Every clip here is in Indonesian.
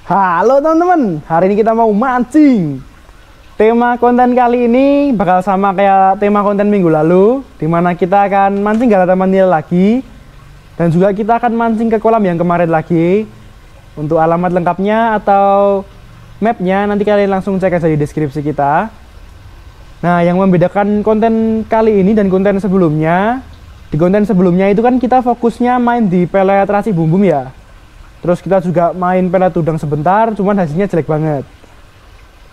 Halo teman-teman, hari ini kita mau mancing. Tema konten kali ini bakal sama kayak tema konten minggu lalu, dimana kita akan mancing galatan manila lagi. Dan juga kita akan mancing ke kolam yang kemarin lagi. Untuk alamat lengkapnya atau mapnya nanti kalian langsung cek aja di deskripsi kita. Nah, yang membedakan konten kali ini dan konten sebelumnya, di konten sebelumnya itu kan kita fokusnya main di pelet racik bumbum ya. Terus kita juga main pelet udang sebentar, cuman hasilnya jelek banget.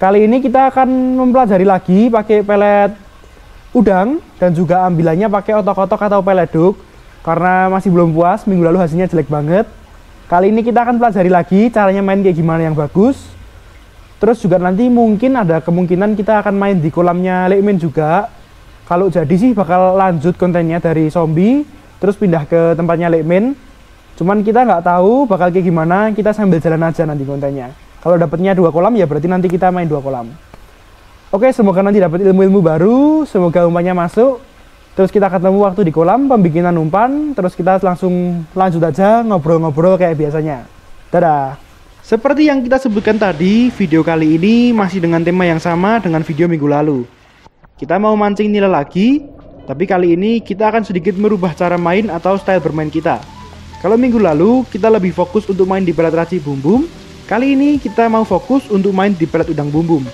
Kali ini kita akan mempelajari lagi pakai pelet udang dan juga ambilannya pakai otok-otok atau peleduk. Karena masih belum puas, minggu lalu hasilnya jelek banget. Kali ini kita akan pelajari lagi caranya main kayak gimana yang bagus. Terus juga nanti mungkin ada kemungkinan kita akan main di kolamnya Lekmin juga. Kalau jadi sih bakal lanjut kontennya dari zombie, terus pindah ke tempatnya Lekmin. Cuman kita nggak tahu bakal kayak gimana, kita sambil jalan aja nanti kontennya. Kalau dapatnya 2 kolam ya berarti nanti kita main 2 kolam. Oke, semoga nanti dapat ilmu-ilmu baru, semoga umpannya masuk. Terus kita ketemu waktu di kolam pembikinan umpan, terus kita langsung lanjut aja ngobrol-ngobrol kayak biasanya. Dadah. Seperti yang kita sebutkan tadi, video kali ini masih dengan tema yang sama dengan video minggu lalu. Kita mau mancing nila lagi, tapi kali ini kita akan sedikit merubah cara main atau style bermain kita. Kalau minggu lalu kita lebih fokus untuk main di pelet racik bumbum, kali ini kita mau fokus untuk main di pelet udang bumbum.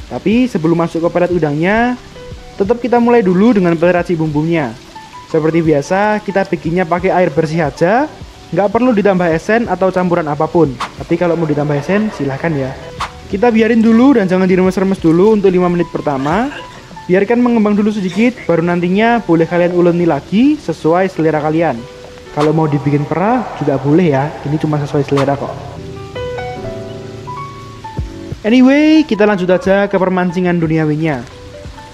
Tapi sebelum masuk ke pelet udangnya, tetap kita mulai dulu dengan pelet racik bumbumnya. Seperti biasa, kita bikinnya pakai air bersih aja, nggak perlu ditambah esen atau campuran apapun. Tapi kalau mau ditambah esen, silahkan ya. Kita biarin dulu dan jangan diremes-remes dulu untuk 5 menit pertama. Biarkan mengembang dulu sedikit, baru nantinya boleh kalian uleni lagi sesuai selera kalian. Kalau mau dibikin perah juga boleh ya, ini cuma sesuai selera kok. Anyway, kita lanjut aja ke permancingan duniawinya.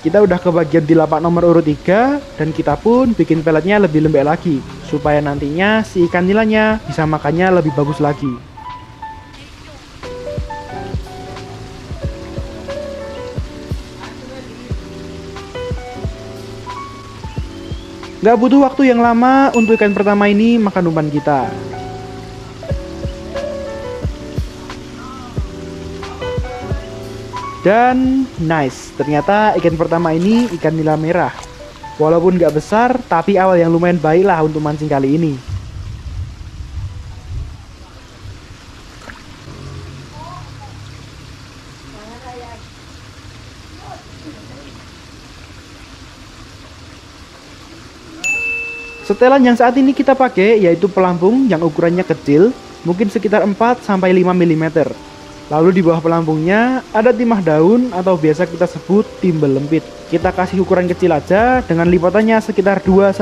Kita udah kebagian di lapak nomor urut 3, dan kita pun bikin peletnya lebih lembek lagi, supaya nantinya si ikan nilanya bisa makannya lebih bagus lagi. Gak butuh waktu yang lama untuk ikan pertama ini makan umpan kita. Dan nice, ternyata ikan pertama ini ikan nila merah. Walaupun gak besar, tapi awal yang lumayan baik lah untuk mancing kali ini. Setelan yang saat ini kita pakai yaitu pelampung yang ukurannya kecil, mungkin sekitar 4-5 mm. Lalu di bawah pelampungnya ada timah daun atau biasa kita sebut timbel lempit. Kita kasih ukuran kecil aja dengan lipatannya sekitar 2-3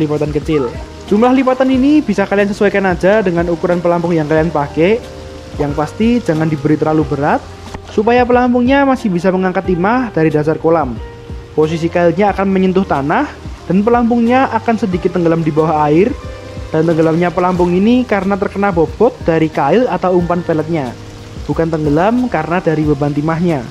lipatan kecil. Jumlah lipatan ini bisa kalian sesuaikan aja dengan ukuran pelampung yang kalian pakai. Yang pasti jangan diberi terlalu berat supaya pelampungnya masih bisa mengangkat timah dari dasar kolam. Posisi kailnya akan menyentuh tanah dan pelampungnya akan sedikit tenggelam di bawah air. Dan tenggelamnya pelampung ini karena terkena bobot dari kail atau umpan peletnya, bukan tenggelam karena dari beban timahnya.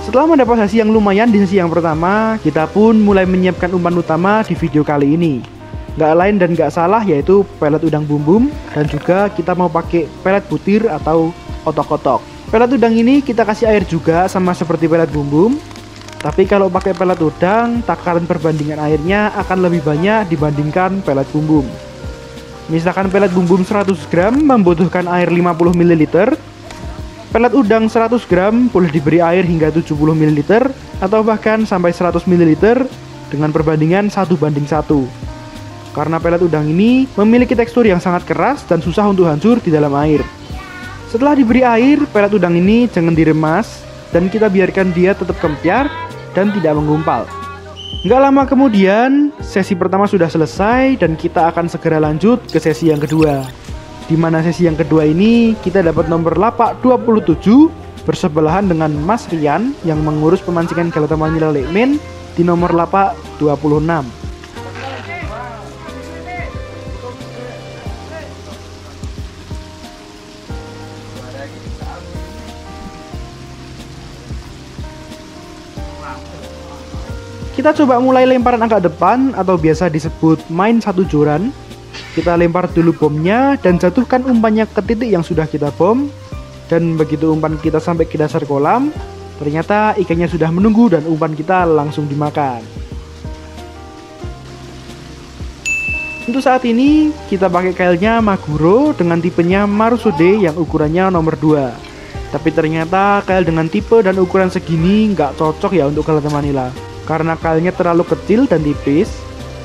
Setelah mendapat hasil yang lumayan di sesi yang pertama, kita pun mulai menyiapkan umpan utama di video kali ini. Gak lain dan gak salah yaitu pelet udang bumbum, dan juga kita mau pakai pelet butir atau otok-otok. Pelet udang ini kita kasih air juga sama seperti pelet bumbum. Tapi kalau pakai pelet udang, takaran perbandingan airnya akan lebih banyak dibandingkan pelet bumbum. Misalkan pelet bumbum 100 gram membutuhkan air 50 ml. Pelet udang 100 gram boleh diberi air hingga 70 ml atau bahkan sampai 100 ml dengan perbandingan 1:1. Karena pelet udang ini memiliki tekstur yang sangat keras dan susah untuk hancur di dalam air. Setelah diberi air, pelet udang ini jangan diremas dan kita biarkan dia tetap kempiar dan tidak menggumpal. Nggak lama kemudian, sesi pertama sudah selesai dan kita akan segera lanjut ke sesi yang kedua. Di mana sesi yang kedua ini kita dapat nomor lapak 27 bersebelahan dengan Mas Rian yang mengurus pemancingan Galata Manila Lekmin di nomor lapak 26. Kita coba mulai lemparan angka depan atau biasa disebut main satu joran. Kita lempar dulu bomnya dan jatuhkan umpannya ke titik yang sudah kita bom. Dan begitu umpan kita sampai ke dasar kolam, ternyata ikannya sudah menunggu dan umpan kita langsung dimakan. Untuk saat ini kita pakai kailnya Maguro dengan tipenya Marusode yang ukurannya nomor 2. Tapi ternyata kail dengan tipe dan ukuran segini nggak cocok ya untuk Galata Manila. Karena kailnya terlalu kecil dan tipis,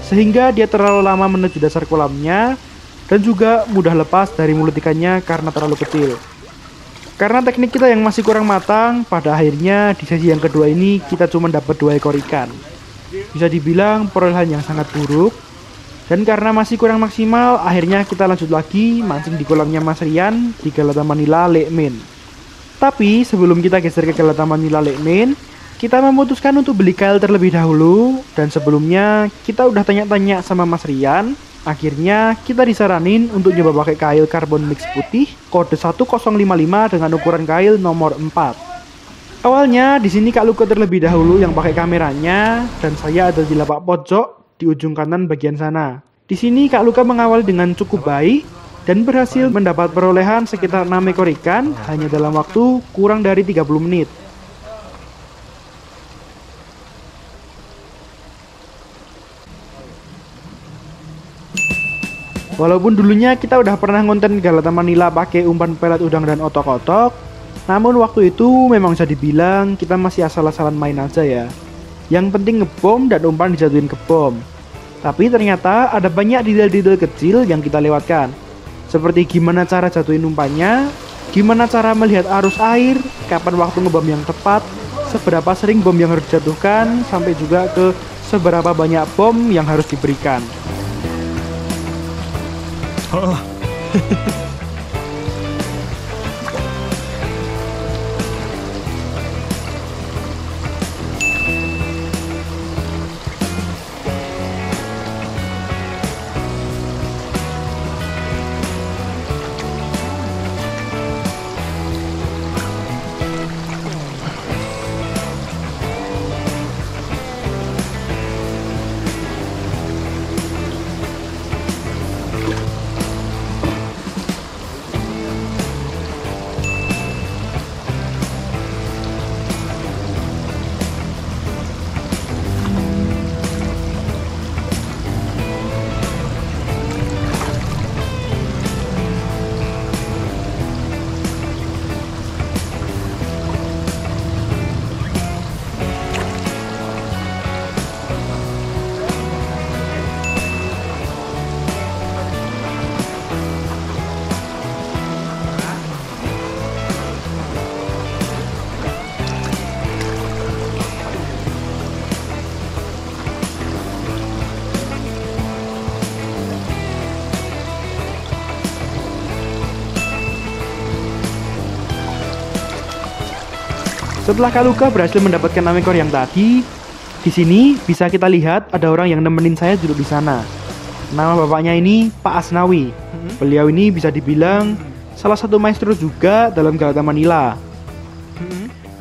sehingga dia terlalu lama menuju dasar kolamnya dan juga mudah lepas dari mulut ikannya karena terlalu kecil. Karena teknik kita yang masih kurang matang, pada akhirnya di sesi yang kedua ini kita cuma dapat 2 ekor ikan. Bisa dibilang perolehan yang sangat buruk. Dan karena masih kurang maksimal, akhirnya kita lanjut lagi mancing di kolamnya Mas Rian di Galata Manila Lekmin. Tapi sebelum kita geser ke Galata Manila Lekmin, kita memutuskan untuk beli kail terlebih dahulu. Dan sebelumnya kita udah tanya-tanya sama Mas Rian. Akhirnya kita disaranin untuk nyoba pakai kail karbon mix putih kode 1055 dengan ukuran kail nomor 4. Awalnya di sini Kak Luka terlebih dahulu yang pakai kameranya dan saya ada di lapak pojok di ujung kanan bagian sana. Di sini Kak Luka mengawal dengan cukup baik dan berhasil mendapat perolehan sekitar 6 ekor ikan hanya dalam waktu kurang dari 30 menit. Walaupun dulunya kita udah pernah ngonten Galata Manila pakai umpan pelet udang dan otok-otok, namun waktu itu memang bisa dibilang kita masih asal-asalan main aja ya. Yang penting ngebom dan umpan dijatuhin ke bom. Tapi ternyata ada banyak detail-detail kecil yang kita lewatkan. Seperti gimana cara jatuhin umpannya, gimana cara melihat arus air, kapan waktu ngebom yang tepat, seberapa sering bom yang harus dijatuhkan, sampai juga ke seberapa banyak bom yang harus diberikan. Oh. Setelah Kak Luka berhasil mendapatkan 6 ekor yang tadi, di sini bisa kita lihat ada orang yang nemenin saya duduk di sana. Nama bapaknya ini Pak Asnawi. Beliau ini bisa dibilang salah satu maestro juga dalam Galata Manila.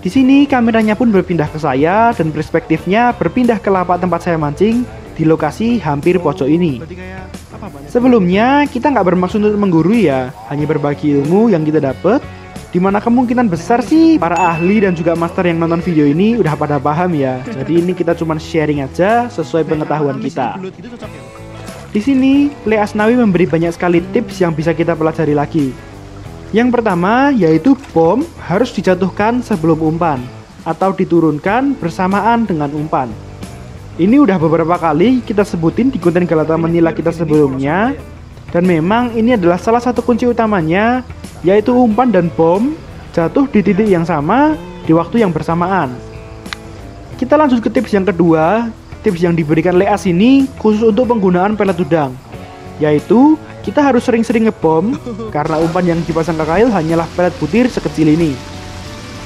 Di sini kameranya pun berpindah ke saya dan perspektifnya berpindah ke lapak tempat saya mancing di lokasi hampir pojok ini. Sebelumnya kita nggak bermaksud untuk menggurui ya, hanya berbagi ilmu yang kita dapat. Dimana kemungkinan besar sih para ahli dan juga master yang nonton video ini udah pada paham ya. Jadi ini kita cuma sharing aja sesuai pengetahuan kita. Di sini, Le Asnawi memberi banyak sekali tips yang bisa kita pelajari lagi. Yang pertama yaitu bom harus dijatuhkan sebelum umpan atau diturunkan bersamaan dengan umpan. Ini udah beberapa kali kita sebutin di konten Galata Manila kita sebelumnya. Dan memang ini adalah salah satu kunci utamanya, yaitu umpan dan bom jatuh di titik yang sama di waktu yang bersamaan. Kita lanjut ke tips yang kedua. Tips yang diberikan Le As ini khusus untuk penggunaan pelet udang, yaitu Kita harus sering-sering ngebom, karena umpan yang dipasang ke kail hanyalah pelet butir sekecil ini.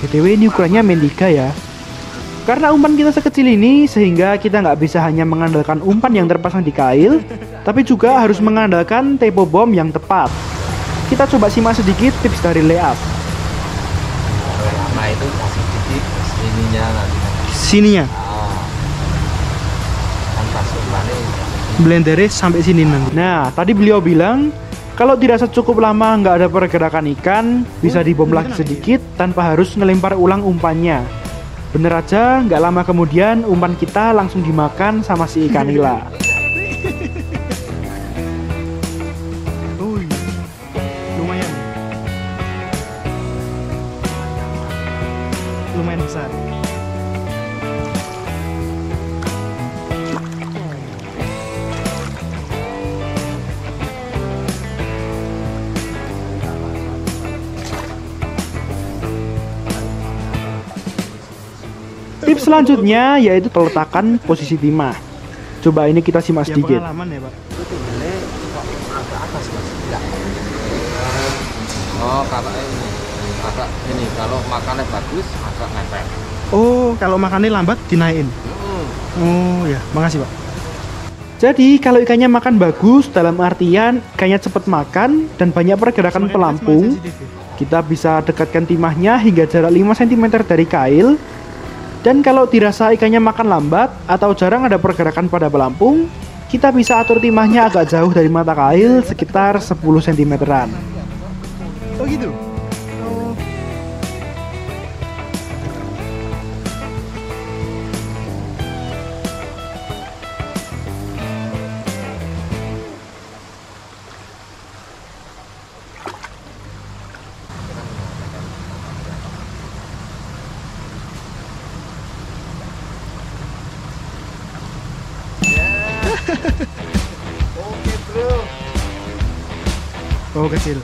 BTW ini ukurannya main 3 ya. Karena umpan kita sekecil ini, sehingga kita nggak bisa hanya mengandalkan umpan yang terpasang di kail, tapi juga harus mengandalkan tempo bom yang tepat. Kita coba simak sedikit tips dari layup. Lama itu kasih sedikit sininya nanti. Sininya? Kan pas umpannya Blendernya sampai sini nanti. Nah, tadi beliau bilang, kalau dirasa cukup lama nggak ada pergerakan ikan, bisa dibom lagi sedikit tanpa harus ngelempar ulang umpannya. Bener aja, nggak lama kemudian umpan kita langsung dimakan sama si ikan nila. Lumayan. Lumayan besar. Tips selanjutnya yaitu peletakan posisi timah. Coba ini kita simak sedikit. itu tinggalnya kok agak atas mas. Enggak. Oh kalau ini agak ini kalau makannya bagus agak nempel. Oh, kalau makannya lambat dinaikin. Oh ya, makasih Pak. Jadi kalau ikannya makan bagus, dalam artian ikannya cepat makan dan banyak pergerakan pelampung, kita bisa dekatkan timahnya hingga jarak 5 cm dari kail. Dan kalau dirasa ikannya makan lambat atau jarang ada pergerakan pada pelampung, kita bisa atur timahnya agak jauh dari mata kail sekitar 10 cm-an. Oh gitu? Oke bro. Oh kecil.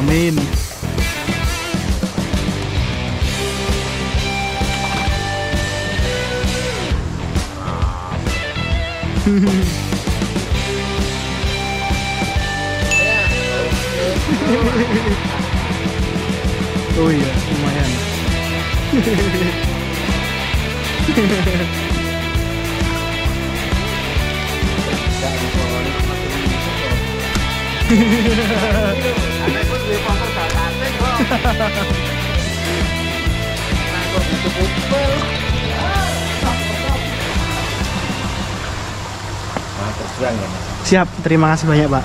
Amin. Oh iya, lumayan. Siap, terima kasih banyak Pak.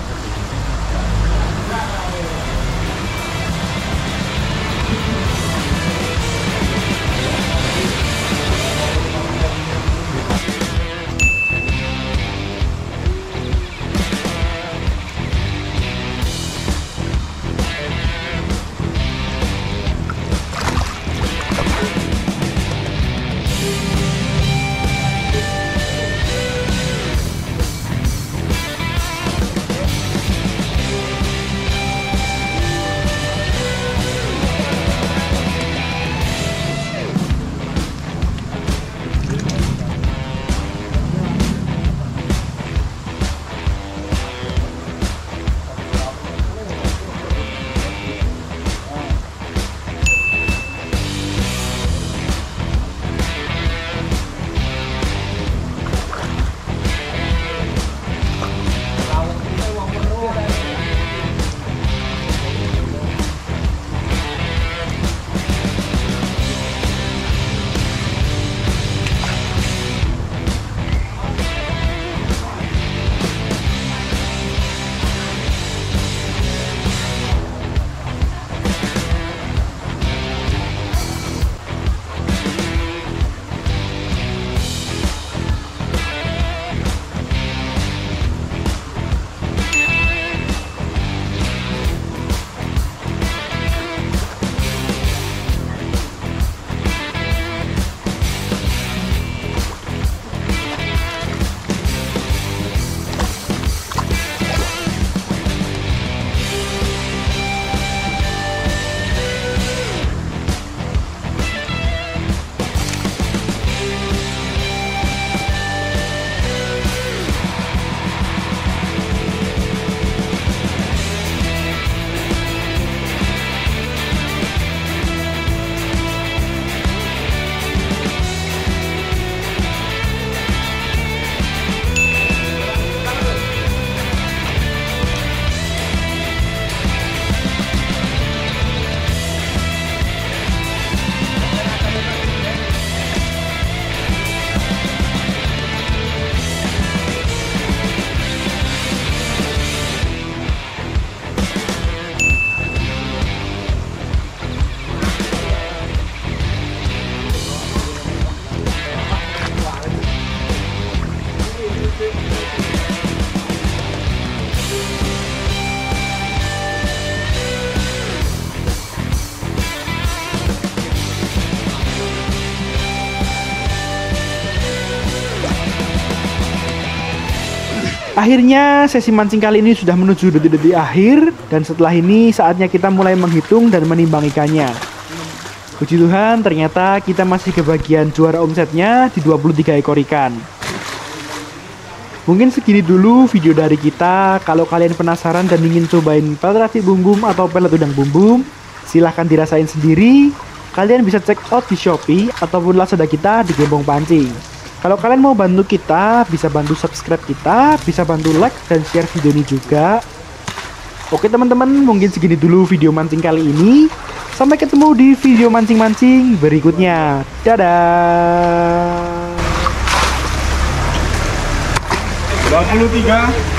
Akhirnya sesi mancing kali ini sudah menuju detik-detik akhir, dan setelah ini saatnya kita mulai menghitung dan menimbang ikannya. Puji Tuhan, ternyata kita masih kebagian juara omsetnya di 23 ekor ikan. Mungkin segini dulu video dari kita. Kalau kalian penasaran dan ingin cobain pelet racik bumbum atau pelet udang bumbum, silahkan dirasain sendiri. Kalian bisa check out di Shopee ataupun Lazada kita di Gembong Pancing. Kalau kalian mau bantu kita, bisa bantu subscribe kita, bisa bantu like dan share video ini juga. Oke teman-teman, mungkin segini dulu video mancing kali ini. Sampai ketemu di video mancing-mancing berikutnya. Dadah. 23